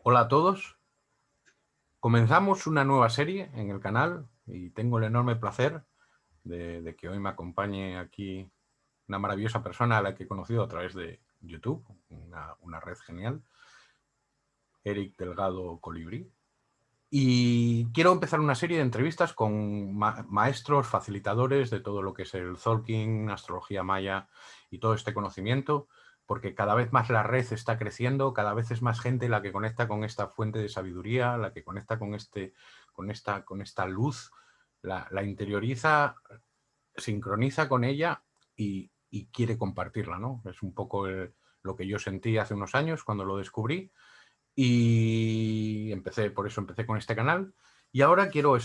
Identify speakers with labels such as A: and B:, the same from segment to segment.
A: Hola a todos. Comenzamos una nueva serie en el canal y tengo el enorme placer de que hoy me acompañe aquí una maravillosa persona a la que he conocido a través de YouTube, una red genial, Eric Delgado Colibrí. Y quiero empezar una serie de entrevistas con maestros, facilitadores de todo lo que es el Tzolk'in, astrología maya y todo este conocimiento, porque cada vez más la red está creciendo, cada vez es más gente la que conecta con esta fuente de sabiduría, la que conecta con esta luz, la interioriza, sincroniza con ella y quiere compartirla, ¿no? Es un poco lo que yo sentí hace unos años cuando lo descubrí. Y por eso empecé con este canal. Y ahora quiero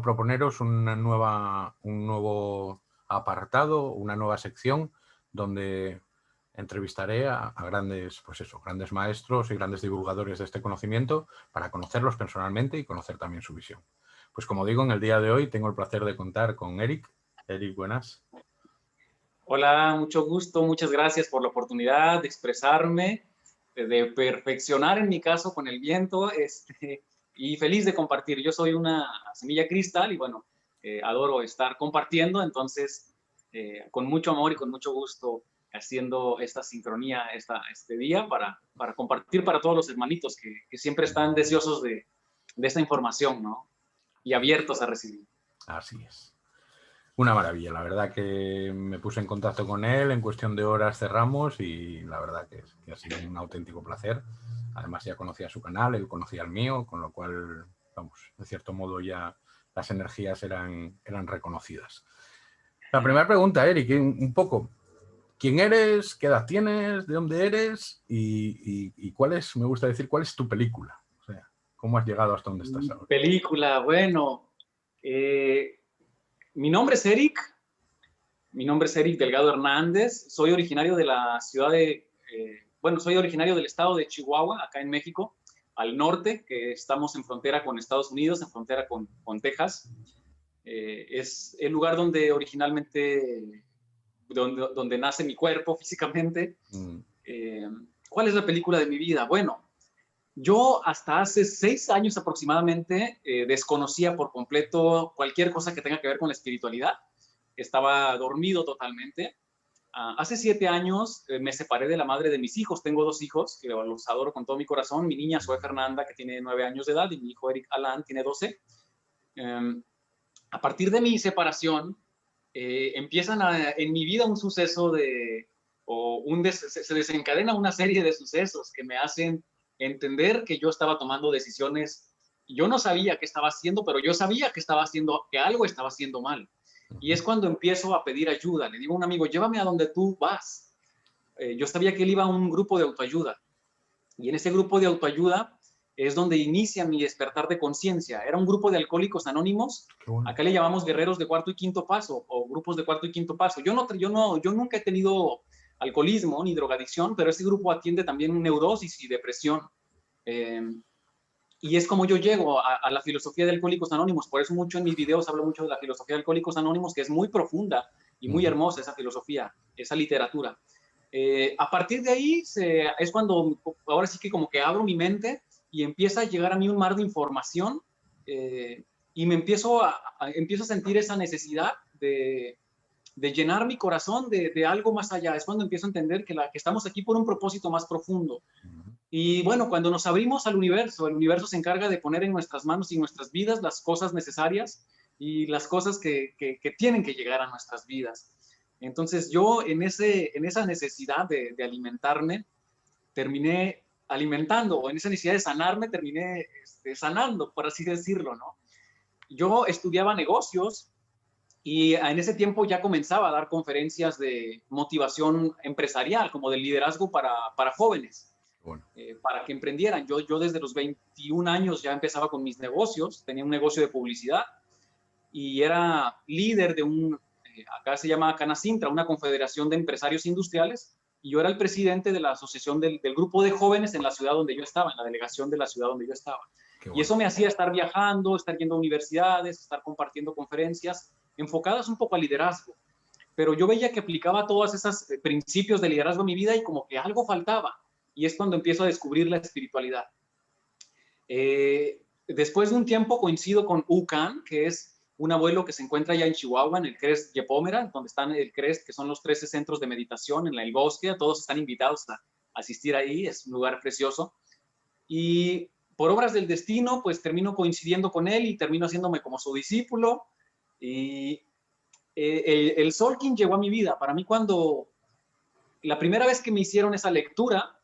A: proponeros un nuevo apartado, una nueva sección donde entrevistaré a grandes maestros y grandes divulgadores de este conocimiento para conocerlos personalmente y conocer también su visión. Pues como digo, en el día de hoy tengo el placer de contar con Eric. Eric, buenas.
B: Hola, mucho gusto, muchas gracias por la oportunidad de expresarme, de perfeccionar en mi caso con el viento, y feliz de compartir. Yo soy una semilla cristal y bueno, adoro estar compartiendo, entonces con mucho amor y con mucho gusto haciendo esta sincronía este día para compartir para todos los hermanitos que siempre están deseosos de esta información, ¿no? Y abiertos a recibir.
A: Así es. Una maravilla, la verdad que me puse en contacto con él, en cuestión de horas cerramos y la verdad que ha sido un auténtico placer. Además ya conocía su canal, él conocía el mío, con lo cual, vamos, de cierto modo ya las energías eran reconocidas. La primera pregunta, Eric, un poco, ¿quién eres? ¿Qué edad tienes? ¿De dónde eres? Y cuál es, me gusta decir, cuál es tu película? O sea, ¿cómo has llegado hasta donde estás ahora?
B: Película, bueno, mi nombre es Eric, Delgado Hernández, soy originario de la ciudad soy originario del estado de Chihuahua, acá en México, al norte, que estamos en frontera con Estados Unidos, en frontera con Texas. Es el lugar donde originalmente, donde nace mi cuerpo físicamente. ¿Cuál es la película de mi vida? Bueno, yo hasta hace 6 años aproximadamente desconocía por completo cualquier cosa que tenga que ver con la espiritualidad. Estaba dormido totalmente. Hace 7 años me separé de la madre de mis hijos. Tengo 2 hijos que los adoro con todo mi corazón. Mi niña Zoe Fernanda, que tiene 9 años de edad, y mi hijo Eric Alan tiene 12. A partir de mi separación, empiezan en mi vida un suceso se desencadena una serie de sucesos que me hacen entender que yo estaba tomando decisiones. Yo no sabía qué estaba haciendo, pero yo sabía que algo estaba haciendo mal. Y es cuando empiezo a pedir ayuda. Le digo a un amigo, llévame a donde tú vas. Yo sabía que él iba a un grupo de autoayuda. Y en ese grupo de autoayuda es donde inicia mi despertar de conciencia. Era un grupo de alcohólicos anónimos. Bueno. Acá le llamamos guerreros de cuarto y quinto paso o grupos de cuarto y quinto paso. Yo nunca he tenido alcoholismo ni drogadicción, pero ese grupo atiende también neurosis y depresión. Y es como yo llego a la filosofía de Alcohólicos Anónimos. Por eso mucho en mis videos hablo mucho de la filosofía de Alcohólicos Anónimos, que es muy profunda y muy hermosa esa filosofía, esa literatura. A partir de ahí es cuando ahora sí que como que abro mi mente y empieza a llegar a mí un mar de información y me empiezo a sentir esa necesidad de llenar mi corazón de algo más allá. Es cuando empiezo a entender que estamos aquí por un propósito más profundo. Y bueno, cuando nos abrimos al universo, el universo se encarga de poner en nuestras manos y nuestras vidas las cosas necesarias y las cosas que tienen que llegar a nuestras vidas. Entonces yo en esa necesidad de alimentarme, terminé alimentando, o en esa necesidad de sanarme, terminé sanando, por así decirlo, ¿no? Yo estudiaba negocios y en ese tiempo ya comenzaba a dar conferencias de motivación empresarial, como de liderazgo para jóvenes. Bueno. Para que emprendieran. Yo desde los 21 años ya empezaba con mis negocios, tenía un negocio de publicidad y era líder de acá se llama Canacintra, una confederación de empresarios industriales, y yo era el presidente de la asociación del grupo de jóvenes en la ciudad donde yo estaba, en la delegación de la ciudad donde yo estaba. Bueno. Y eso me hacía estar viajando, estar yendo a universidades, estar compartiendo conferencias enfocadas un poco al liderazgo. Pero yo veía que aplicaba todos esos principios de liderazgo en mi vida y como que algo faltaba. Y es cuando empiezo a descubrir la espiritualidad. Después de un tiempo coincido con Ucan, que es un abuelo que se encuentra allá en Chihuahua, en el CREST Yepomera, donde están el CREST, que son los 13 centros de meditación en el bosque. Todos están invitados a asistir ahí, es un lugar precioso. Y por obras del destino, pues termino coincidiendo con él y termino haciéndome como su discípulo. Y el Solking llegó a mi vida. Para mí, cuando la primera vez que me hicieron esa lectura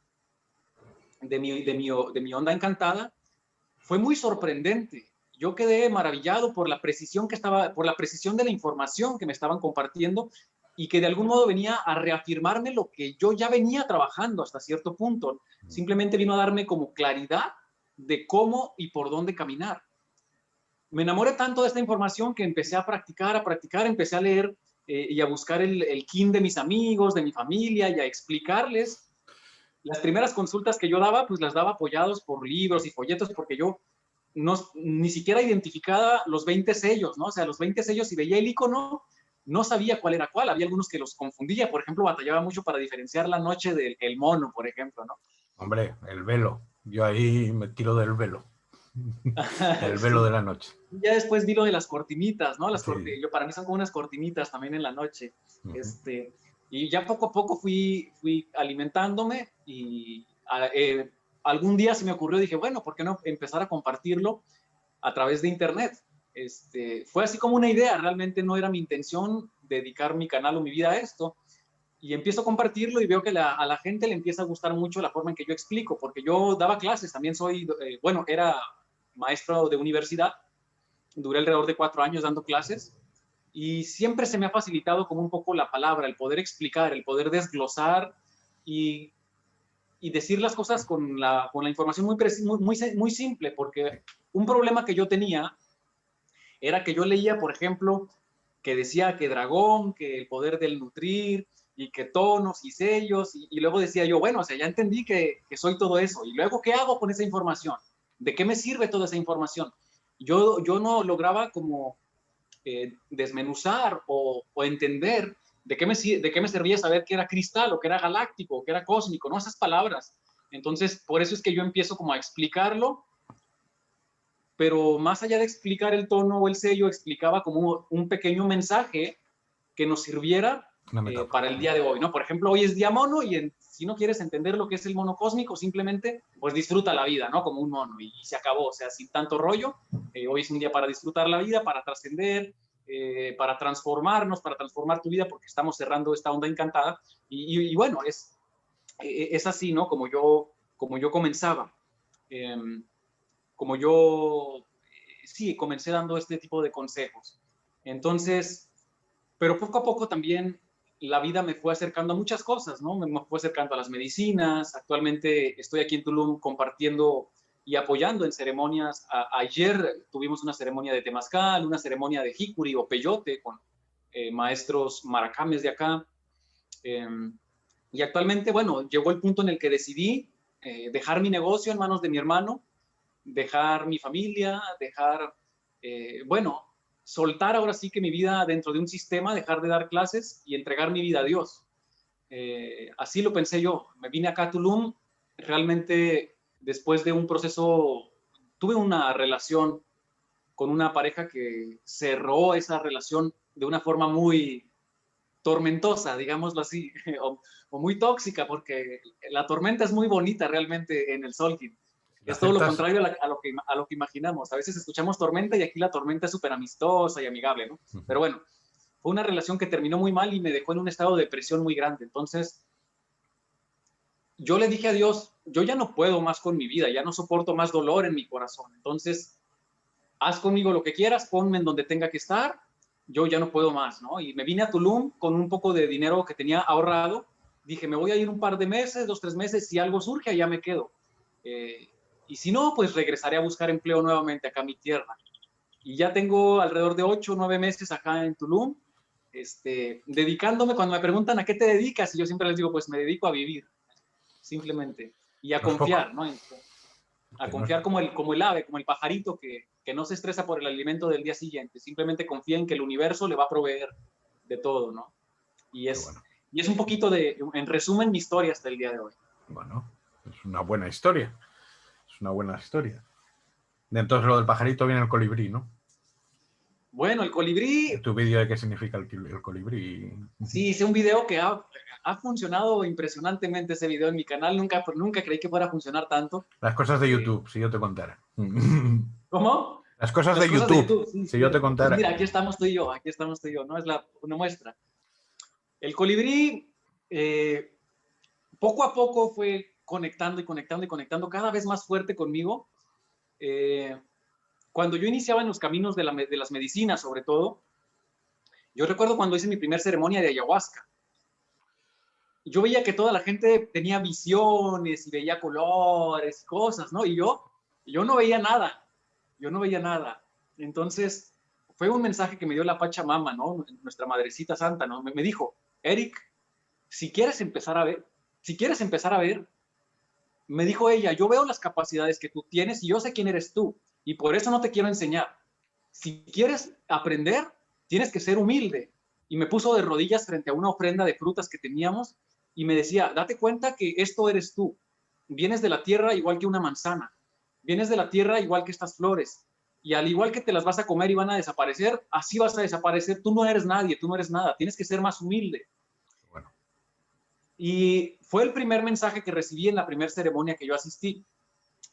B: de mi onda encantada, fue muy sorprendente. Yo quedé maravillado por la precisión por la precisión de la información que me estaban compartiendo y que de algún modo venía a reafirmarme lo que yo ya venía trabajando hasta cierto punto. Simplemente vino a darme como claridad de cómo y por dónde caminar. Me enamoré tanto de esta información que empecé a practicar, empecé a leer y a buscar el kin de mis amigos, de mi familia, y a explicarles. Las primeras consultas que yo daba, pues las daba apoyados por libros y folletos, porque yo ni siquiera identificaba los 20 sellos, ¿no? O sea, los 20 sellos, si veía el icono, no sabía cuál era cuál. Había algunos que los confundía. Por ejemplo, batallaba mucho para diferenciar la noche del mono, por ejemplo, ¿no?
A: Hombre, el velo. Yo ahí me tiro del velo. El velo
B: Sí.
A: de la noche.
B: Ya después vi lo de las cortinitas, ¿no?
A: Sí.
B: Para mí son como unas cortinitas también en la noche. Y ya poco a poco fui alimentándome y algún día se me ocurrió, dije, bueno, ¿por qué no empezar a compartirlo a través de internet? Fue así como una idea, realmente no era mi intención dedicar mi canal o mi vida a esto. Y empiezo a compartirlo y veo que a la gente le empieza a gustar mucho la forma en que yo explico, porque yo daba clases, también era maestro de universidad, duré alrededor de 4 años dando clases y siempre se me ha facilitado como un poco la palabra, el poder explicar, el poder desglosar y decir las cosas con la información muy simple, porque un problema que yo tenía era que yo leía, por ejemplo, que decía que dragón, que el poder del nutrir, y que tonos y sellos, y luego decía yo, bueno, o sea, ya entendí que soy todo eso, y luego, ¿qué hago con esa información? ¿De qué me sirve toda esa información? Yo no lograba como desmenuzar o entender de qué me servía saber que era cristal, o que era galáctico, o que era cósmico, ¿no? Esas palabras. Entonces, por eso es que yo empiezo como a explicarlo, pero más allá de explicar el tono o el sello, explicaba como un pequeño mensaje que nos sirviera para el día de hoy, ¿no? Por ejemplo, hoy es día mono y si no quieres entender lo que es el mono cósmico, simplemente pues disfruta la vida, ¿no? Como un mono y se acabó, o sea, sin tanto rollo. Hoy es un día para disfrutar la vida, para trascender, para transformarnos, para transformar tu vida, porque estamos cerrando esta onda encantada. Y bueno, es así, ¿no? Como yo comenzaba. Como yo, sí, comencé dando este tipo de consejos. Entonces, pero poco a poco también la vida me fue acercando a muchas cosas, ¿no? Me fue acercando a las medicinas. Actualmente estoy aquí en Tulum compartiendo y apoyando en ceremonias. Ayer tuvimos una ceremonia de temazcal, una ceremonia de jicuri o peyote con maestros maracames de acá. Y actualmente, bueno, llegó el punto en el que decidí dejar mi negocio en manos de mi hermano, dejar mi familia, bueno, soltar ahora sí que mi vida dentro de un sistema, dejar de dar clases y entregar mi vida a Dios. Así lo pensé yo. Me vine acá a Tulum, realmente después de un proceso, tuve una relación con una pareja que cerró esa relación de una forma muy tormentosa, digámoslo así, o muy tóxica, porque la tormenta es muy bonita realmente en el Solkin. Es todo lo contrario a lo que imaginamos. A veces escuchamos tormenta y aquí la tormenta es súper amistosa y amigable, ¿no? Pero bueno, fue una relación que terminó muy mal y me dejó en un estado de depresión muy grande. Entonces, yo le dije a Dios, yo ya no puedo más con mi vida, ya no soporto más dolor en mi corazón. Entonces, haz conmigo lo que quieras, ponme en donde tenga que estar, yo ya no puedo más, ¿no? Y me vine a Tulum con un poco de dinero que tenía ahorrado. Dije, me voy a ir un par de meses, 2, 3 meses, si algo surge, allá me quedo. Y si no, pues regresaré a buscar empleo nuevamente acá a mi tierra. Y ya tengo alrededor de 8 o 9 meses acá en Tulum, dedicándome, cuando me preguntan a qué te dedicas, y yo siempre les digo, pues me dedico a vivir, simplemente, y a confiar, ¿no? A confiar como el ave, como el pajarito que no se estresa por el alimento del día siguiente, simplemente confía en que el universo le va a proveer de todo, ¿no? Y es un poquito en resumen, mi historia hasta el día de hoy.
A: Bueno, es una buena historia. Es una buena historia. Entonces lo del pajarito viene el colibrí, ¿no?
B: Bueno, el colibrí,
A: Tu vídeo de qué significa el colibrí.
B: sí, hice un video que ha funcionado impresionantemente ese video en mi canal. Nunca creí que fuera a funcionar tanto.
A: Las cosas de YouTube, si yo te contara.
B: ¿Cómo?
A: Las cosas
B: Las
A: de
B: cosas de
A: YouTube,
B: YouTube, sí,
A: si yo te
B: cierto. Pues
A: contara.
B: mira, aquí estamos tú y yo, ¿no? Es una muestra. El colibrí, poco a poco fue conectando y conectando y conectando cada vez más fuerte conmigo. Cuando yo iniciaba en los caminos de las medicinas, sobre todo, yo recuerdo cuando hice mi primera ceremonia de ayahuasca. Yo veía que toda la gente tenía visiones y veía colores, cosas, ¿no? Y yo no veía nada, yo no veía nada. Entonces, fue un mensaje que me dio la Pachamama, ¿no? Nuestra Madrecita Santa, ¿no? Me dijo, Eric, si quieres empezar a ver, me dijo ella, yo veo las capacidades que tú tienes y yo sé quién eres tú, y por eso no te quiero enseñar. Si quieres aprender, tienes que ser humilde. Y me puso de rodillas frente a una ofrenda de frutas que teníamos y me decía, date cuenta que esto eres tú. Vienes de la tierra igual que una manzana. Vienes de la tierra igual que estas flores. Y al igual que te las vas a comer y van a desaparecer, así vas a desaparecer. Tú no eres nadie, tú no eres nada. Tienes que ser más humilde.
A: Bueno.
B: Y fue el primer mensaje que recibí en la primera ceremonia que yo asistí.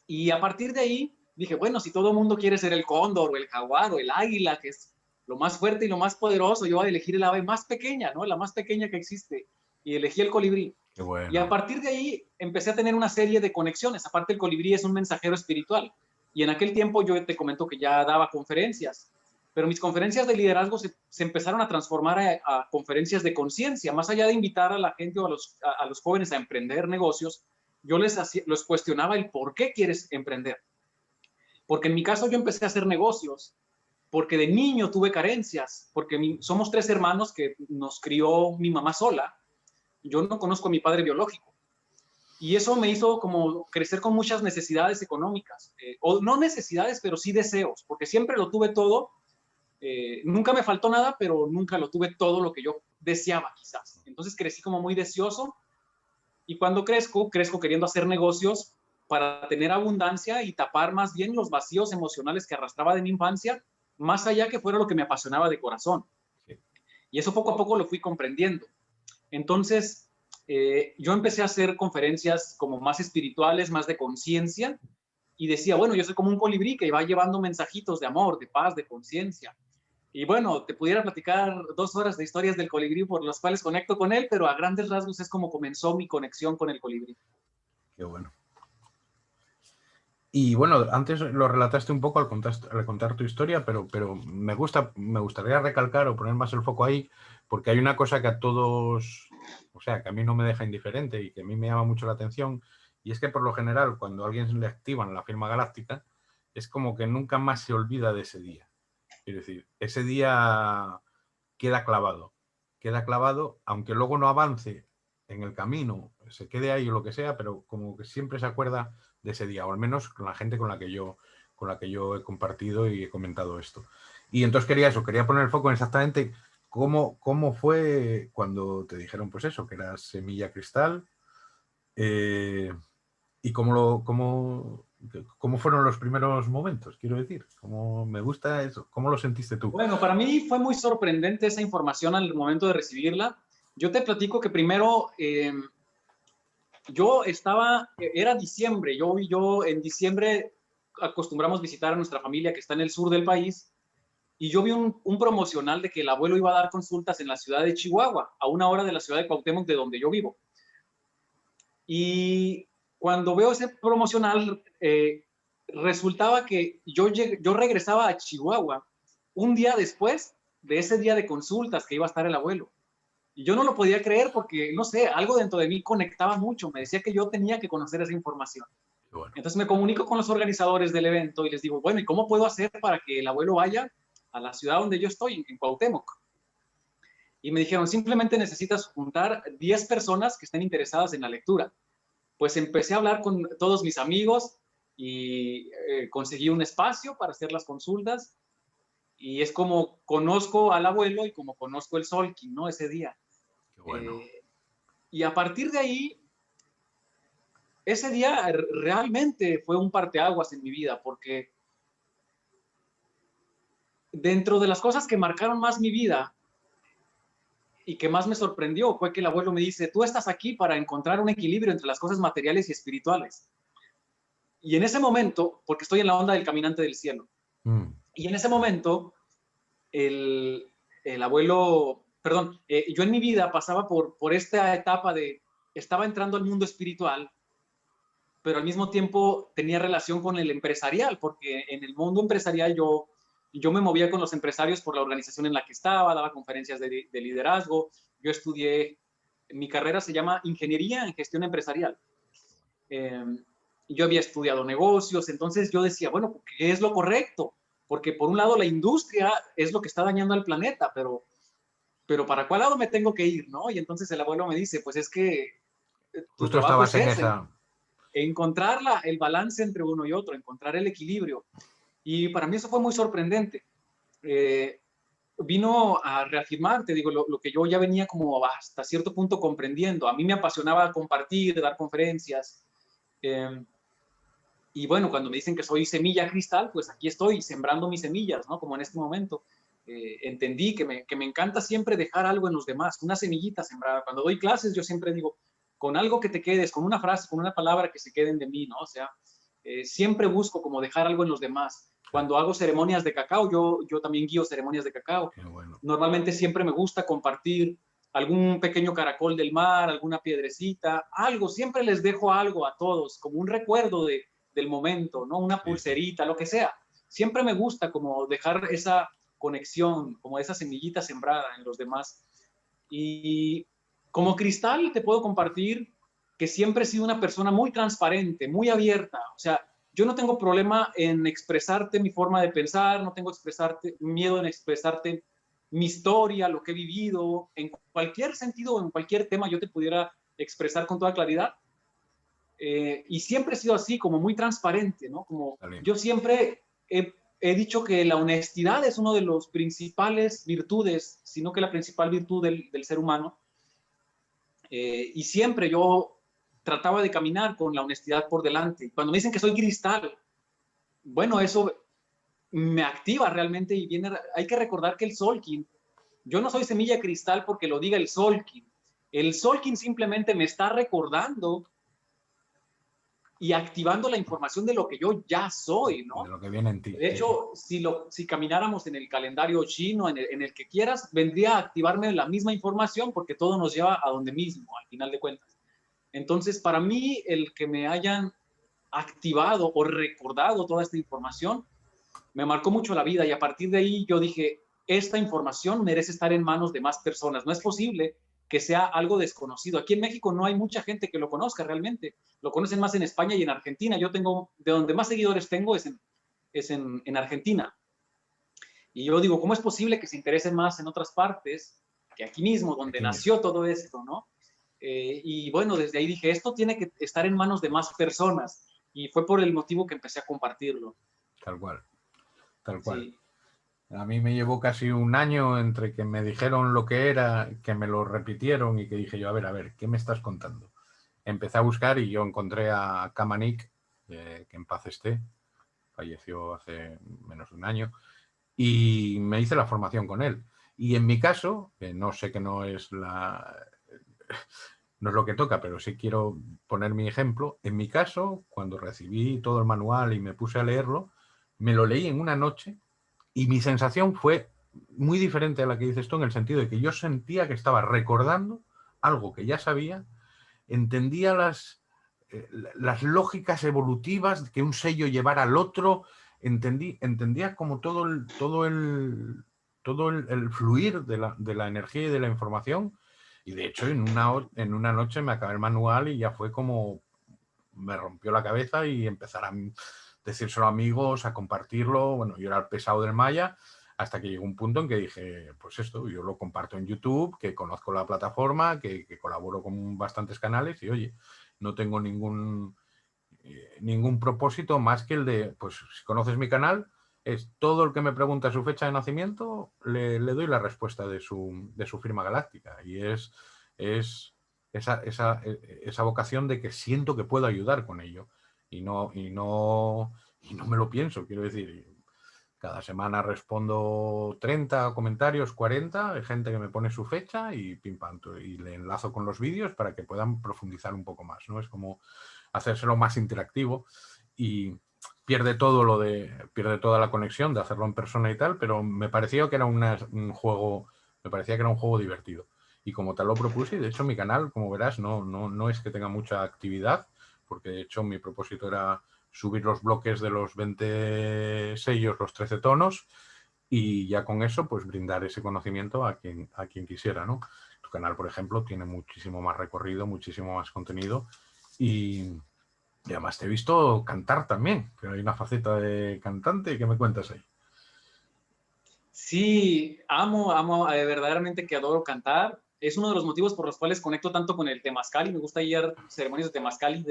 B: Y a partir de ahí dije, bueno, si todo el mundo quiere ser el cóndor o el jaguar o el águila, que es lo más fuerte y lo más poderoso, yo voy a elegir el ave más pequeña, ¿no? La más pequeña que existe. Y elegí el colibrí.
A: Qué bueno.
B: Y a partir de ahí empecé a tener una serie de conexiones. Aparte, el colibrí es un mensajero espiritual. Y en aquel tiempo yo te comento que ya daba conferencias. Pero mis conferencias de liderazgo se empezaron a transformar a conferencias de conciencia. Más allá de invitar a la gente o a los jóvenes a emprender negocios, yo les cuestionaba el por qué quieres emprender. Porque en mi caso yo empecé a hacer negocios, porque de niño tuve carencias, porque somos 3 hermanos que nos crió mi mamá sola. Yo no conozco a mi padre biológico. Y eso me hizo como crecer con muchas necesidades económicas. O no necesidades, pero sí deseos, porque siempre lo tuve todo. Nunca me faltó nada, pero nunca lo tuve todo lo que yo deseaba, quizás. Entonces crecí como muy deseoso. Y cuando crezco queriendo hacer negocios para tener abundancia y tapar más bien los vacíos emocionales que arrastraba de mi infancia, más allá que fuera lo que me apasionaba de corazón. Sí. Y eso poco a poco lo fui comprendiendo. Entonces, yo empecé a hacer conferencias como más espirituales, más de conciencia, y decía, bueno, yo soy como un colibrí que va llevando mensajitos de amor, de paz, de conciencia. Y bueno, te pudiera platicar 2 horas de historias del colibrí por las cuales conecto con él, pero a grandes rasgos es como comenzó mi conexión con el colibrí.
A: Qué bueno. Y bueno, antes lo relataste un poco al contar tu historia, pero me gustaría recalcar o poner más el foco ahí, porque hay una cosa que a todos, o sea, que a mí no me deja indiferente y que a mí me llama mucho la atención, y es que por lo general cuando a alguien le activan la firma galáctica, es como que nunca más se olvida de ese día. Quiero decir, ese día queda clavado, aunque luego no avance en el camino, se quede ahí o lo que sea, pero como que siempre se acuerda de ese día, o al menos con la gente con la que yo he compartido y he comentado esto. Y entonces quería poner el foco en exactamente cómo fue cuando te dijeron pues eso, que eras semilla cristal, y cómo fueron los primeros momentos, quiero decir. Cómo me gusta eso. ¿Cómo lo sentiste tú?
B: Bueno, para mí fue muy sorprendente esa información al momento de recibirla. Yo te platico que primero era diciembre, yo en diciembre acostumbramos visitar a nuestra familia que está en el sur del país, y yo vi un promocional de que el abuelo iba a dar consultas en la ciudad de Chihuahua, a 1 hora de la ciudad de Cuauhtémoc, de donde yo vivo. Y cuando veo ese promocional, resultaba que yo regresaba a Chihuahua un día después de ese día de consultas que iba a estar el abuelo. Y yo no lo podía creer porque, no sé, algo dentro de mí conectaba mucho. Me decía que yo tenía que conocer esa información. Bueno. Entonces me comunico con los organizadores del evento y les digo, bueno, ¿y cómo puedo hacer para que el abuelo vaya a la ciudad donde yo estoy, en Cuauhtémoc? Y me dijeron, simplemente necesitas juntar 10 personas que estén interesadas en la lectura. Pues empecé a hablar con todos mis amigos y conseguí un espacio para hacer las consultas. Y es como conozco al abuelo y como conozco el Solki, ¿no? Ese día.
A: Qué bueno.
B: Y a partir de ahí, ese día realmente fue un parteaguas en mi vida, porque dentro de las cosas que marcaron más mi vida y que más me sorprendió fue que el abuelo me dice, tú estás aquí para encontrar un equilibrio entre las cosas materiales y espirituales. Y en ese momento, porque estoy en la onda del caminante del cielo, y en ese momento el abuelo, perdón, yo en mi vida pasaba por esta etapa de, estaba entrando al mundo espiritual, pero al mismo tiempo tenía relación con el empresarial, porque en el mundo empresarial yo me movía con los empresarios por la organización en la que estaba, daba conferencias de liderazgo, yo estudié, mi carrera se llama Ingeniería en Gestión Empresarial. Yo había estudiado negocios, entonces yo decía, bueno, ¿qué es lo correcto? Porque por un lado la industria es lo que está dañando al planeta, pero ¿para cuál lado me tengo que ir, no? Y entonces el abuelo me dice, pues es que tu
A: Justo
B: trabajo
A: estabas
B: es
A: en
B: ese,
A: esa...
B: encontrar el balance entre uno y otro, encontrar el equilibrio. Y para mí eso fue muy sorprendente. Vino a reafirmar, te digo, lo que yo ya venía como hasta cierto punto comprendiendo. A mí me apasionaba compartir, dar conferencias. Y bueno, cuando me dicen que soy semilla cristal, pues aquí estoy sembrando mis semillas, ¿no? Como en este momento. Entendí que me encanta siempre dejar algo en los demás, una semillita sembrada. Cuando doy clases, yo siempre digo, con algo que te quedes, con una frase, con una palabra que se queden de mí, ¿no? O sea, siempre busco como dejar algo en los demás. Cuando hago ceremonias de cacao, yo también guío ceremonias de cacao.
A: Bueno.
B: Normalmente siempre me gusta compartir algún pequeño caracol del mar, alguna piedrecita, algo, siempre les dejo algo a todos, como un recuerdo del momento, ¿no? Una pulserita, lo que sea. Siempre me gusta como dejar esa conexión, como esa semillita sembrada en los demás. Y como cristal te puedo compartir que siempre he sido una persona muy transparente, muy abierta. O sea, yo no tengo problema en expresarte mi forma de pensar, no tengo miedo en expresarte mi historia, lo que he vivido, en cualquier sentido, en cualquier tema yo te pudiera expresar con toda claridad. Y siempre he sido así, como muy transparente, ¿no? Como yo siempre he dicho que la honestidad es uno de los principales virtudes, sino que la principal virtud del ser humano. Y siempre yo trataba de caminar con la honestidad por delante. Cuando me dicen que soy cristal, bueno, eso me activa realmente y viene, hay que recordar que el Solkin, yo no soy semilla cristal porque lo diga el Solkin. El Solkin simplemente me está recordando y activando la información de lo que yo ya soy, ¿no?
A: De lo que viene en ti.
B: De hecho, si camináramos en el calendario chino, en el que quieras, vendría a activarme la misma información porque todo nos lleva a donde mismo, al final de cuentas. Entonces, para mí, el que me hayan activado o recordado toda esta información, me marcó mucho la vida y a partir de ahí yo dije, esta información merece estar en manos de más personas. No es posible que sea algo desconocido. Aquí en México no hay mucha gente que lo conozca realmente. Lo conocen más en España y en Argentina. Yo tengo, de donde más seguidores tengo es en Argentina. Y yo digo, ¿cómo es posible que se interesen más en otras partes que aquí mismo, donde nació todo esto, ¿no? Y bueno, desde ahí dije, esto tiene que estar en manos de más personas. Y fue por el motivo que empecé a compartirlo.
A: Tal cual, tal cual.
B: Sí.
A: A mí me llevó casi un año entre que me dijeron lo que era, que me lo repitieron y que dije yo, a ver, ¿qué me estás contando? Empecé a buscar y yo encontré a Kamanik, que en paz esté, falleció hace menos de un año, y me hice la formación con él. Y en mi caso, que no sé que no es no es lo que toca, pero sí quiero poner mi ejemplo. En mi caso, cuando recibí todo el manual y me puse a leerlo, me lo leí en una noche y mi sensación fue muy diferente a la que dices tú, en el sentido de que yo sentía que estaba recordando algo que ya sabía, entendía las lógicas evolutivas que un sello llevara al otro, entendía como todo el fluir de la energía y de la información. Y de hecho, en una noche me acabé el manual y ya fue como me rompió la cabeza y empezar a decírselo a amigos, a compartirlo. Bueno, yo era el pesado del Maya, hasta que llegó un punto en que dije, pues esto, yo lo comparto en YouTube, que conozco la plataforma, que colaboro con bastantes canales y oye, no tengo ningún propósito más que el de, pues si conoces mi canal, es todo el que me pregunta su fecha de nacimiento, le doy la respuesta de su firma galáctica. Y es esa vocación de que siento que puedo ayudar con ello. Y no me lo pienso, quiero decir. Cada semana respondo 30 comentarios, 40, hay gente que me pone su fecha y pim pam, y le enlazo con los vídeos para que puedan profundizar un poco más, ¿no? Es como hacérselo más interactivo y pierde toda la conexión de hacerlo en persona y tal, pero me pareció que era un juego, me parecía que era un juego divertido. Y como tal lo propuse, y de hecho mi canal, como verás, no es que tenga mucha actividad, porque de hecho mi propósito era subir los bloques de los 20 sellos, los 13 tonos, y ya con eso pues brindar ese conocimiento a quien quisiera, ¿no? Tu canal, por ejemplo, tiene muchísimo más recorrido, muchísimo más contenido y además te he visto cantar también, que hay una faceta de cantante. ¿Qué me cuentas ahí?
B: Sí, amo, verdaderamente que adoro cantar. Es uno de los motivos por los cuales conecto tanto con el temazcal y me gusta ir a ceremonias de temazcal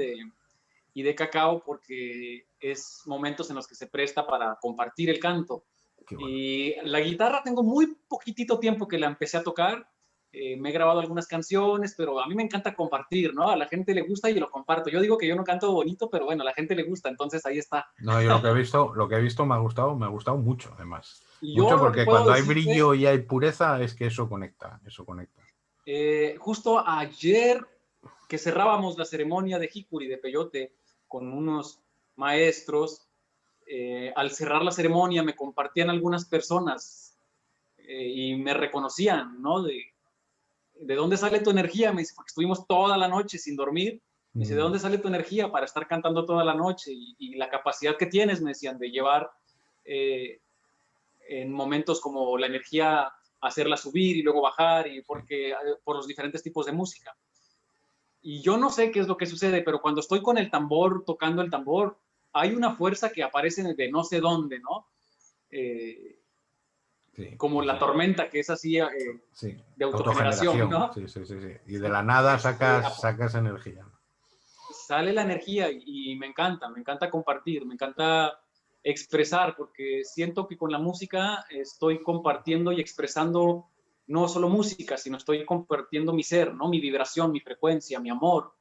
B: y de cacao porque es momentos en los que se presta para compartir el canto.
A: Qué bueno.
B: Y la guitarra tengo muy poquitito tiempo que la empecé a tocar. Me he grabado algunas canciones, pero a mí me encanta compartir, ¿no? A la gente le gusta y lo comparto. Yo digo que yo no canto bonito, pero bueno, a la gente le gusta, entonces ahí está.
A: No, yo lo que he visto me ha gustado mucho, además.
B: Y yo
A: Mucho
B: lo que
A: porque
B: puedo
A: cuando hay
B: decirte,
A: brillo y hay pureza es que eso conecta, eso conecta.
B: justo ayer que cerrábamos la ceremonia de Jicuri, de Peyote, con unos maestros, al cerrar la ceremonia me compartían algunas personas y me reconocían, ¿no? ¿De dónde sale tu energía? Me dice, porque estuvimos toda la noche sin dormir. Me dice, ¿de dónde sale tu energía para estar cantando toda la noche? Y la capacidad que tienes, me decían, de llevar en momentos como la energía, hacerla subir y luego bajar, y porque, por los diferentes tipos de música. Y yo no sé qué es lo que sucede, pero cuando estoy con el tambor, tocando el tambor, hay una fuerza que aparece de no sé dónde, ¿no?
A: Sí,
B: Como
A: sí,
B: la
A: sí.
B: tormenta, que es así
A: Sí,
B: de autogeneración,
A: autogeneración.
B: ¿no?
A: Sí, sí, sí, sí. Y de la nada sacas energía.
B: Sale la energía y me encanta compartir, me encanta expresar, porque siento que con la música estoy compartiendo y expresando no solo música, sino estoy compartiendo mi ser, ¿no? Mi vibración, mi frecuencia, mi amor.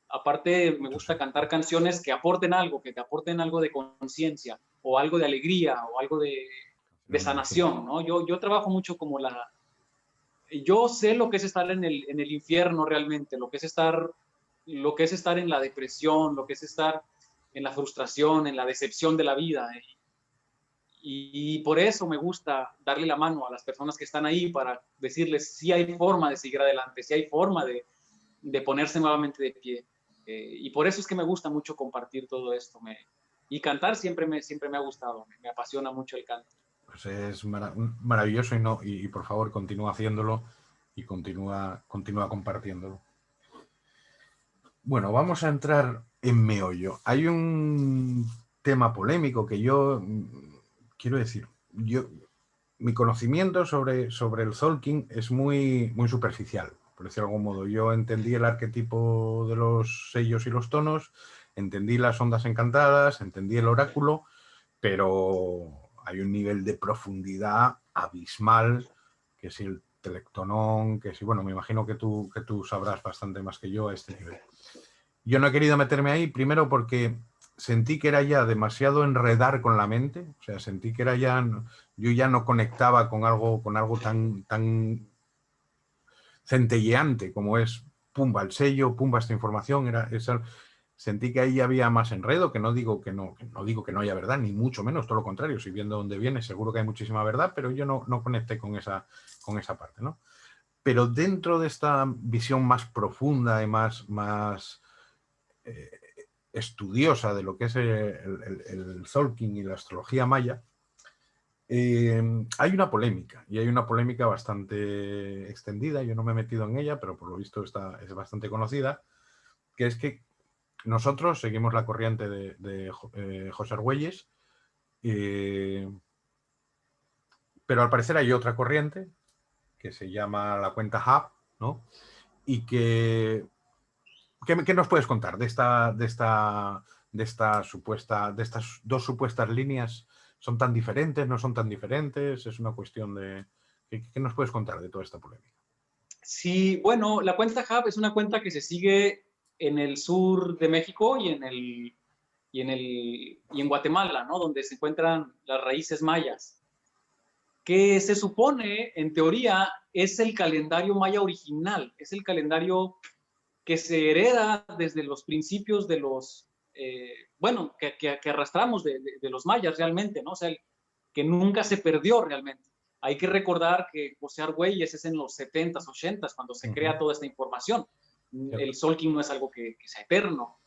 B: Aparte, me
A: Eso
B: gusta
A: sí.
B: cantar canciones que aporten algo, que te aporten algo de conciencia, o algo de alegría, o algo de
A: Sí.
B: sanación, ¿no? Yo trabajo mucho como yo sé lo que es estar en el infierno realmente, lo que es estar en la depresión, lo que es estar en la frustración, en la decepción de la vida. Y por eso me gusta darle la mano a las personas que están ahí para decirles si hay forma de seguir adelante, si hay forma de ponerse nuevamente de pie. Y por eso es que me gusta mucho compartir todo esto. Y cantar siempre me ha gustado, me apasiona mucho el canto.
A: Pues es maravilloso y por favor continúa haciéndolo y continúa compartiéndolo. Bueno, vamos a entrar en meollo. Hay un tema polémico que yo quiero decir. Mi conocimiento sobre el Tolkien es muy superficial, por decirlo de algún modo. Yo entendí el arquetipo de los sellos y los tonos, entendí las ondas encantadas, entendí el oráculo, pero hay un nivel de profundidad abismal, que si el telectonón, que si, bueno, me imagino que tú sabrás bastante más que yo a este nivel. Yo no he querido meterme ahí, primero porque sentí que era ya demasiado enredar con la mente, o sea, sentí que era ya, yo ya no conectaba con algo tan centelleante como es, pumba, el sello, pumba, esta información, sentí que ahí había más enredo, que no digo que no haya verdad, ni mucho menos, todo lo contrario, si viendo dónde viene, seguro que hay muchísima verdad, pero yo no conecté con esa parte, ¿no? Pero dentro de esta visión más profunda y más estudiosa de lo que es el Tolkien y la astrología maya, hay una polémica, y hay una polémica bastante extendida, yo no me he metido en ella, pero por lo visto es bastante conocida, que es que nosotros seguimos la corriente de José Argüelles, pero al parecer hay otra corriente que se llama la cuenta Hub, ¿no? Y ¿qué nos puedes contar de estas dos supuestas líneas? ¿Son tan diferentes? ¿No son tan diferentes? Es una cuestión de... ¿Qué nos puedes contar de toda esta polémica?
B: Sí, bueno, la cuenta Hub es una cuenta que se sigue en el sur de México y y en Guatemala, ¿no? Donde se encuentran las raíces mayas, que se supone, en teoría, es el calendario maya original, es el calendario que se hereda desde los principios de los, bueno, que arrastramos de los mayas realmente, ¿no? O sea, que nunca se perdió realmente. Hay que recordar que José Argüelles es en los 70s, 80s, cuando se crea toda esta información. El Solking no es algo que sea eterno,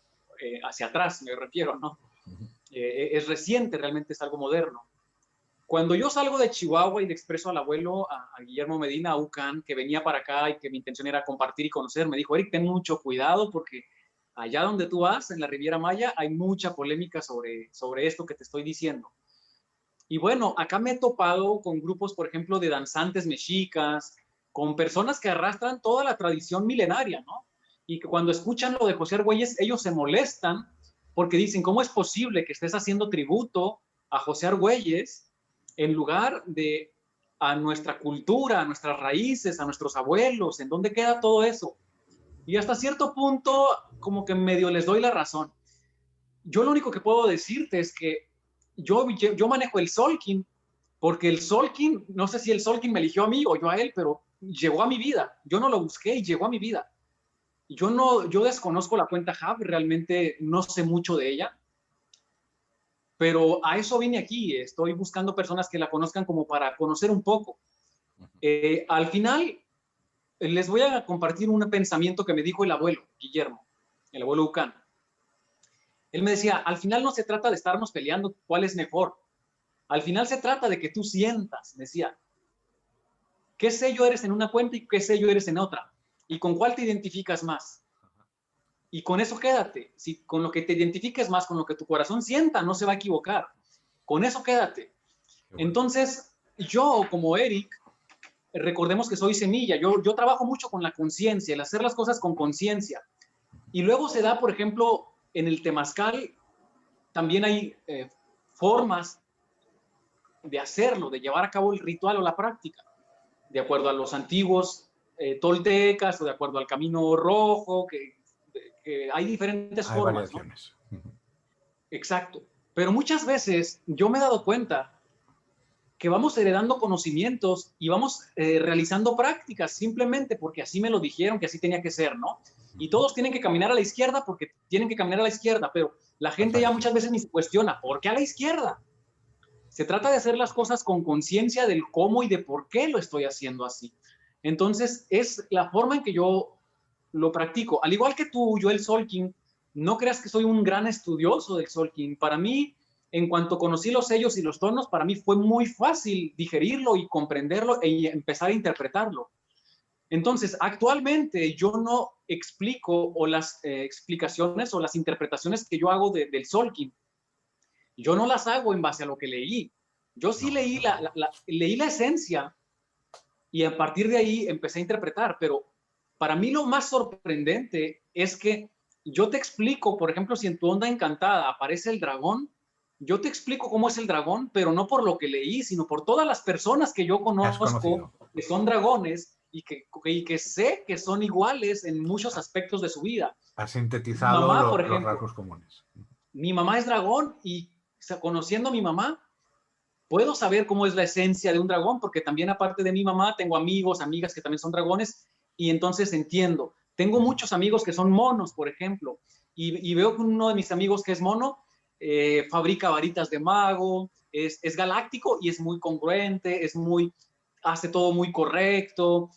B: hacia atrás me refiero, ¿no? Es reciente, realmente es algo moderno. Cuando yo salgo de Chihuahua y le expreso al abuelo, a Guillermo Medina, a UCAN, que venía para acá y que mi intención era compartir y conocer, me dijo, Eric, ten mucho cuidado porque allá donde tú vas, en la Riviera Maya, hay mucha polémica sobre esto que te estoy diciendo. Y bueno, acá me he topado con grupos, por ejemplo, de danzantes mexicas, con personas que arrastran toda la tradición milenaria, ¿no? Y que cuando escuchan lo de José Argüelles, ellos se molestan porque dicen, ¿cómo es posible que estés haciendo tributo a José Argüelles en lugar de a nuestra cultura, a nuestras raíces, a nuestros abuelos? ¿En dónde queda todo eso? Y hasta cierto punto, como que medio les doy la razón. Yo lo único que puedo decirte es que yo manejo el Solking, porque el Solking, no sé si el Solking me eligió a mí o yo a él, pero llegó a mi vida. Yo no lo busqué y llegó a mi vida. Yo desconozco la cuenta Hub, realmente no sé mucho de ella, pero a eso vine aquí. Estoy buscando personas que la conozcan como para conocer un poco. Al final, les voy a compartir un pensamiento que me dijo el abuelo, Guillermo, el abuelo Ucán. Él me decía, al final no se trata de estarnos peleando cuál es mejor. Al final se trata de que tú sientas, decía, qué sello eres en una cuenta y qué sello eres en otra. Y con cuál te identificas más. Y con eso quédate. Si con lo que te identifiques más, con lo que tu corazón sienta, no se va a equivocar. Con eso quédate. Entonces, yo como Eric, recordemos que soy semilla. Yo trabajo mucho con la conciencia, el hacer las cosas con conciencia. Y luego se da, por ejemplo, en el temazcal, también hay formas de hacerlo, de llevar a cabo el ritual o la práctica, de acuerdo a los antiguos toltecas o de acuerdo al camino rojo, que hay diferentes
A: hay
B: formas,
A: variaciones.
B: ¿no? Exacto. Pero muchas veces yo me he dado cuenta que vamos heredando conocimientos y vamos realizando prácticas simplemente porque así me lo dijeron que así tenía que ser, ¿no? Y todos tienen que caminar a la izquierda porque tienen que caminar a la izquierda, pero la gente ya muchas veces ni se cuestiona, ¿por qué a la izquierda? Se trata de hacer las cosas con conciencia del cómo y de por qué lo estoy haciendo así. Entonces, es la forma en que yo lo practico. Al igual que tú, yo el Solking, no creas que soy un gran estudioso del Solking. Para mí, en cuanto conocí los sellos y los tonos, para mí fue muy fácil digerirlo y comprenderlo e empezar a interpretarlo. Entonces, actualmente yo no explico o las explicaciones o las interpretaciones que yo hago del Solking. Yo no las hago en base a lo que leí. Yo sí leí leí la esencia y a partir de ahí empecé a interpretar, pero para mí lo más sorprendente es que yo te explico, por ejemplo, si en tu onda encantada aparece el dragón, yo te explico cómo es el dragón, pero no por lo que leí, sino por todas las personas que yo conozco que son dragones y que sé que son iguales en muchos aspectos de su vida.
A: Ha sintetizado mi mamá, por ejemplo, los rasgos comunes.
B: Mi mamá es dragón y conociendo a mi mamá, puedo saber cómo es la esencia de un dragón, porque también aparte de mi mamá tengo amigos, amigas que también son dragones, y entonces entiendo. Tengo muchos amigos que son monos, por ejemplo, y veo que uno de mis amigos que es mono fabrica varitas de mago, es galáctico y es muy congruente, hace todo muy correcto.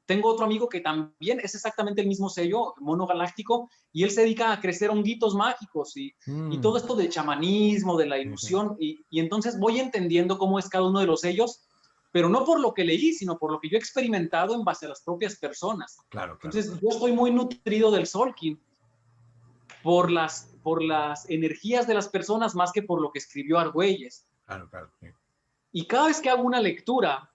B: Tengo otro amigo que también es exactamente el mismo sello, mono galáctico, y él se dedica a crecer honguitos mágicos y todo esto del chamanismo, de la ilusión, y entonces voy entendiendo cómo es cada uno de los sellos, pero no por lo que leí, sino por lo que yo he experimentado en base a las propias personas.
A: Claro.
B: Entonces yo estoy muy nutrido del Solking por las energías de las personas más que por lo que escribió Argüelles.
A: Claro. Sí.
B: Y cada vez que hago una lectura,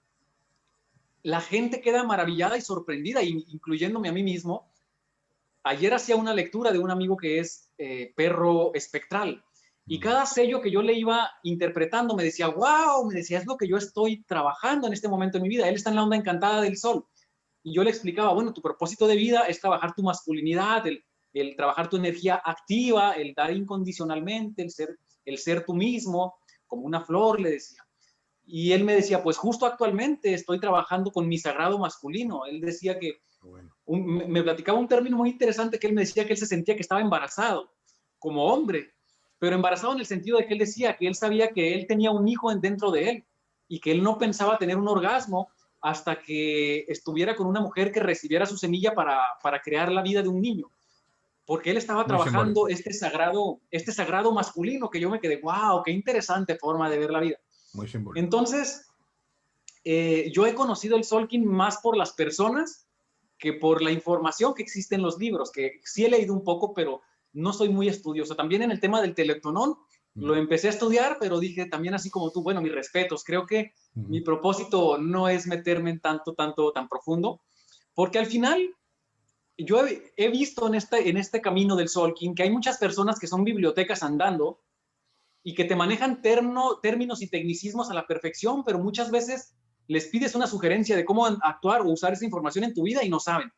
B: la gente queda maravillada y sorprendida, incluyéndome a mí mismo. Ayer hacía una lectura de un amigo que es perro espectral, y cada sello que yo le iba interpretando me decía, wow, me decía, es lo que yo estoy trabajando en este momento de mi vida. Él está en la onda encantada del sol. Y yo le explicaba, bueno, tu propósito de vida es trabajar tu masculinidad, el trabajar tu energía activa, el dar incondicionalmente, el ser tú mismo, como una flor, le decía. Y él me decía, pues justo actualmente estoy trabajando con mi sagrado masculino. Él decía que, me platicaba un término muy interesante, que él me decía que él se sentía que estaba embarazado como hombre, pero embarazado en el sentido de que él decía que él sabía que él tenía un hijo dentro de él y que él no pensaba tener un orgasmo hasta que estuviera con una mujer que recibiera su semilla para crear la vida de un niño. Porque él estaba trabajando este sagrado masculino, que yo me quedé, wow, qué interesante forma de ver la vida.
A: Muy simbólico.
B: Entonces, yo he conocido el Tzolk'in más por las personas que por la información que existe en los libros, que sí he leído un poco, pero no soy muy estudioso. También en el tema del Telectonón, lo empecé a estudiar, pero dije también así como tú, bueno, mis respetos, creo que mi propósito no es meterme en tan profundo, porque al final yo he visto en este camino del Tzolk'in que hay muchas personas que son bibliotecas andando y que te manejan términos y tecnicismos a la perfección, pero muchas veces les pides una sugerencia de cómo actuar o usar esa información en tu vida y no saben.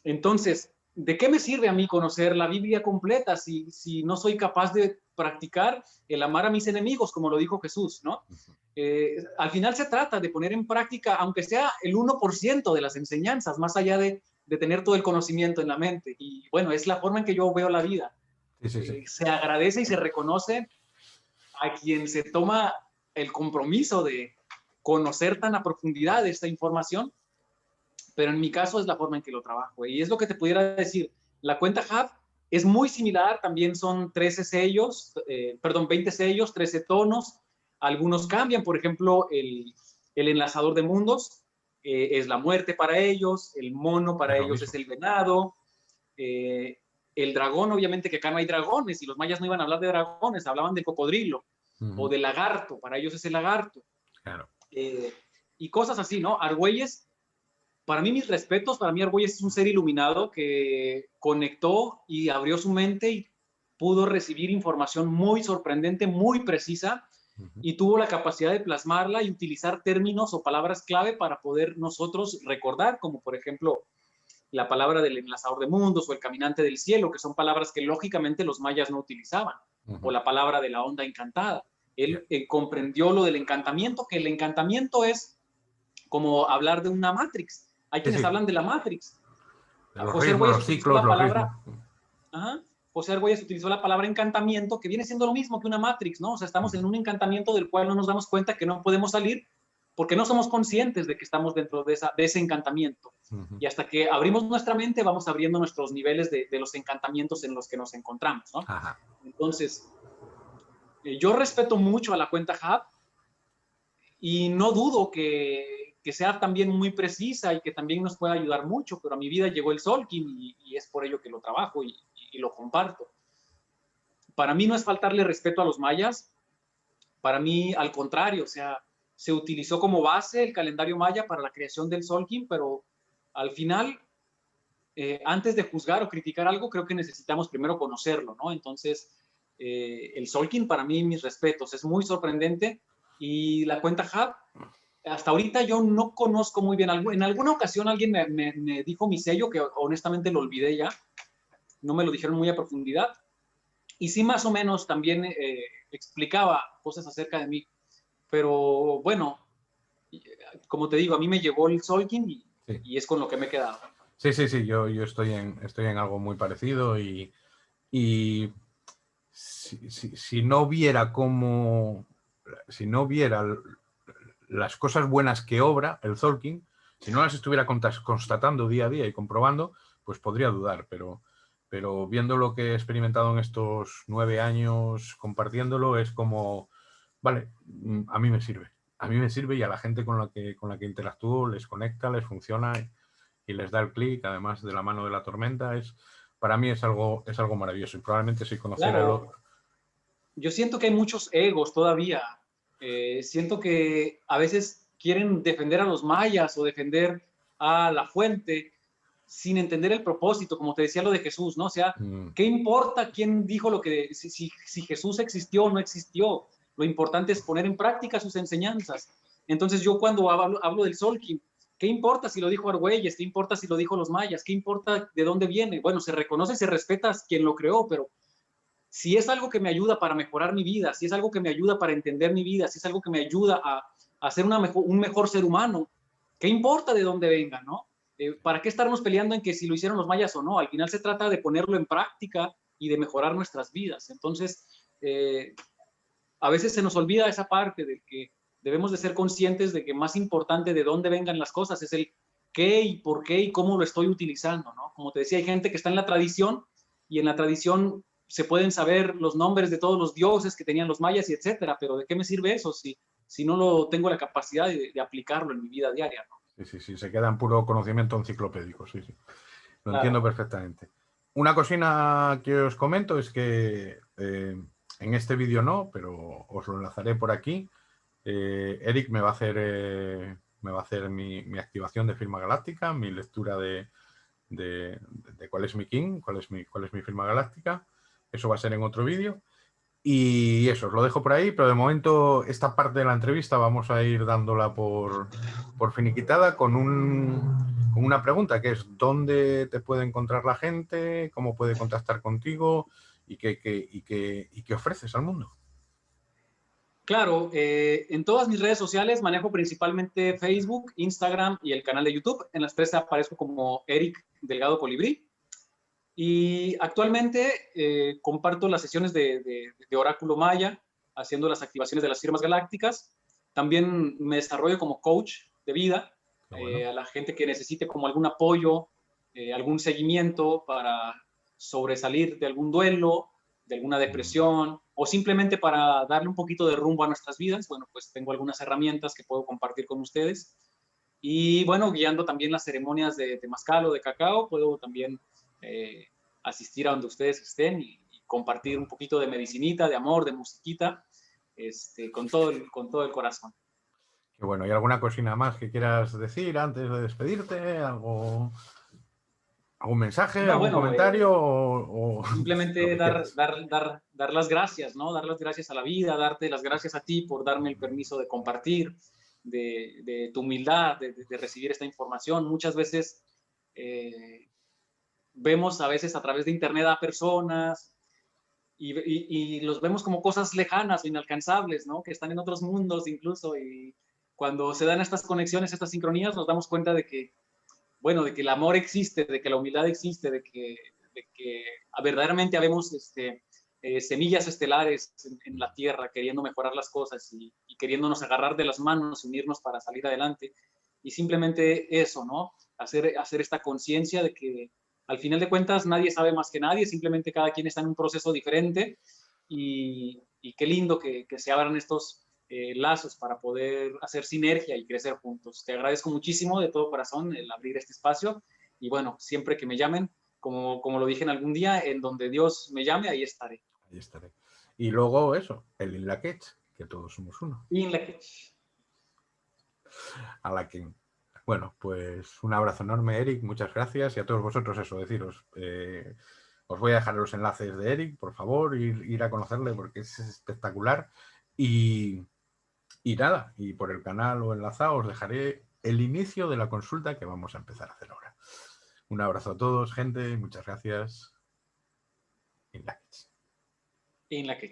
B: Entonces, ¿de qué me sirve a mí conocer la Biblia completa si no soy capaz de practicar el amar a mis enemigos, como lo dijo Jesús, ¿no? Al final se trata de poner en práctica, aunque sea el 1% de las enseñanzas, más allá de tener todo el conocimiento en la mente. Y bueno, es la forma en que yo veo la vida. Se agradece y se reconoce a quien se toma el compromiso de conocer tan a profundidad esta información, pero en mi caso es la forma en que lo trabajo. Y es lo que te pudiera decir. La cuenta Hub es muy similar, también son 13 sellos, 20 sellos, 13 tonos. Algunos cambian, por ejemplo, el enlazador de mundos es la muerte para ellos, el mono para ellos es el venado, el dragón, obviamente que acá no hay dragones, y los mayas no iban a hablar de dragones, hablaban del cocodrilo o del lagarto, para ellos es el lagarto.
A: Claro.
B: Y cosas así, ¿no? Argüelles, para mí mis respetos, para mí Argüelles es un ser iluminado que conectó y abrió su mente y pudo recibir información muy sorprendente, muy precisa, y tuvo la capacidad de plasmarla y utilizar términos o palabras clave para poder nosotros recordar, como por ejemplo la palabra del enlazador de mundos o el caminante del cielo, que son palabras que lógicamente los mayas no utilizaban, o la palabra de la onda encantada. Él comprendió lo del encantamiento, que el encantamiento es como hablar de una Matrix. Hay quienes hablan de la Matrix.
A: José Argüelles utilizó la palabra...
B: José Argüelles utilizó la palabra encantamiento, que viene siendo lo mismo que una Matrix, ¿no? O sea, estamos en un encantamiento del cual no nos damos cuenta que no podemos salir porque no somos conscientes de que estamos dentro de ese encantamiento. Y hasta que abrimos nuestra mente, vamos abriendo nuestros niveles de los encantamientos en los que nos encontramos, ¿no? Entonces, yo respeto mucho a la cuenta Hub y no dudo que sea también muy precisa y que también nos pueda ayudar mucho, pero a mi vida llegó el Tzolk'in y es por ello que lo trabajo y lo comparto. Para mí no es faltarle respeto a los mayas, para mí al contrario, o sea, se utilizó como base el calendario maya para la creación del Tzolk'in, pero al final, antes de juzgar o criticar algo, creo que necesitamos primero conocerlo, ¿no? Entonces, el Tzolk'in para mí, mis respetos, es muy sorprendente y la cuenta Hub, hasta ahorita yo no conozco muy bien. En alguna ocasión alguien me dijo mi sello, que honestamente lo olvidé ya, no me lo dijeron muy a profundidad, y sí más o menos también explicaba cosas acerca de mí, pero bueno, como te digo, a mí me llegó el Tzolk'in y es con lo que me he quedado.
A: Sí, yo estoy en algo muy parecido y si no viera las cosas buenas que obra el Tzolk'in, si no las estuviera constatando día a día y comprobando, pues podría dudar, pero viendo lo que he experimentado en estos 9 años compartiéndolo, es como, vale, a mí me sirve y a la gente con la que interactúo les conecta, les funciona y les da el clic, además de la mano de la tormenta. Para mí es algo maravilloso y probablemente si conociera el otro.
B: Yo siento que hay muchos egos todavía. Siento que a veces quieren defender a los mayas o defender a la fuente sin entender el propósito, como te decía lo de Jesús, ¿no? O sea, ¿qué importa quién dijo lo que... Si Jesús existió o no existió? Lo importante es poner en práctica sus enseñanzas. Entonces yo cuando hablo del Tzolk'in, ¿Qué importa si lo dijo Argüelles? ¿Qué importa si lo dijo los mayas? ¿Qué importa de dónde viene? Bueno, se reconoce y se respeta a quien lo creó, pero si es algo que me ayuda para mejorar mi vida, si es algo que me ayuda para entender mi vida, si es algo que me ayuda a ser un mejor ser humano, ¿qué importa de dónde venga, no? ¿Para qué estarnos peleando en que si lo hicieron los mayas o no? Al final se trata de ponerlo en práctica y de mejorar nuestras vidas. Entonces, a veces se nos olvida esa parte de que debemos de ser conscientes de que más importante de dónde vengan las cosas es el qué y por qué y cómo lo estoy utilizando, ¿no? Como te decía, hay gente que está en la tradición y en la tradición se pueden saber los nombres de todos los dioses que tenían los mayas y etcétera, pero ¿de qué me sirve eso si no lo tengo la capacidad de aplicarlo en mi vida diaria, ¿no?
A: Sí, se queda en puro conocimiento enciclopédico, sí. Lo
B: Claro.
A: entiendo perfectamente. Una cosina que os comento es que en este vídeo no, pero os lo enlazaré por aquí. Eric me va a hacer mi activación de firma galáctica, mi lectura de cuál es mi king, cuál es mi firma galáctica. Eso va a ser en otro vídeo. Y eso, os lo dejo por ahí, pero de momento esta parte de la entrevista vamos a ir dándola por finiquitada con una pregunta que es ¿dónde te puede encontrar la gente? ¿Cómo puede contactar contigo? ¿Y qué ofreces al mundo?
B: Claro, en todas mis redes sociales manejo principalmente Facebook, Instagram y el canal de YouTube. En las tres aparezco como Eric Delgado Colibrí. Y actualmente comparto las sesiones de Oráculo Maya, haciendo las activaciones de las firmas galácticas. También me desarrollo como coach de vida,
A: Bueno.
B: a la gente que necesite como algún apoyo, algún seguimiento para sobresalir de algún duelo, de alguna depresión, o simplemente para darle un poquito de rumbo a nuestras vidas. Bueno, pues tengo algunas herramientas que puedo compartir con ustedes. Y bueno, guiando también las ceremonias de temazcal o de cacao, puedo también asistir a donde ustedes estén y compartir un poquito de medicinita, de amor, de musiquita, con todo el corazón.
A: Qué bueno, ¿y alguna cosina más que quieras decir antes de despedirte? ¿Algún mensaje,
B: No,
A: algún
B: bueno,
A: comentario o lo
B: simplemente
A: que quieras?
B: dar las gracias, ¿no? Dar las gracias a la vida, darte las gracias a ti por darme el permiso de compartir, de tu humildad, de recibir esta información. Muchas veces vemos a veces a través de internet a personas y los vemos como cosas lejanas o inalcanzables, ¿no? Que están en otros mundos incluso, y cuando se dan estas conexiones, estas sincronías, nos damos cuenta de que, bueno, de que el amor existe, de que la humildad existe, de que verdaderamente habemos semillas estelares en la Tierra queriendo mejorar las cosas y queriéndonos agarrar de las manos, unirnos para salir adelante. Y simplemente eso, ¿no? Hacer esta conciencia de que al final de cuentas nadie sabe más que nadie, simplemente cada quien está en un proceso diferente y qué lindo que se abran estos lazos para poder hacer sinergia y crecer juntos. Te agradezco muchísimo de todo corazón el abrir este espacio y bueno, siempre que me llamen, como lo dije en algún día, en donde Dios me llame, ahí estaré.
A: Ahí estaré. Y luego eso, el Inlaquech, que todos somos uno. A la que... Bueno, pues un abrazo enorme, Eric, muchas gracias. Y a todos vosotros eso, deciros, os voy a dejar los enlaces de Eric, por favor, ir a conocerle porque es espectacular. Y nada, y por el canal o enlazado os dejaré el inicio de la consulta que vamos a empezar a hacer ahora. Un abrazo a todos, gente, muchas gracias.
B: En la que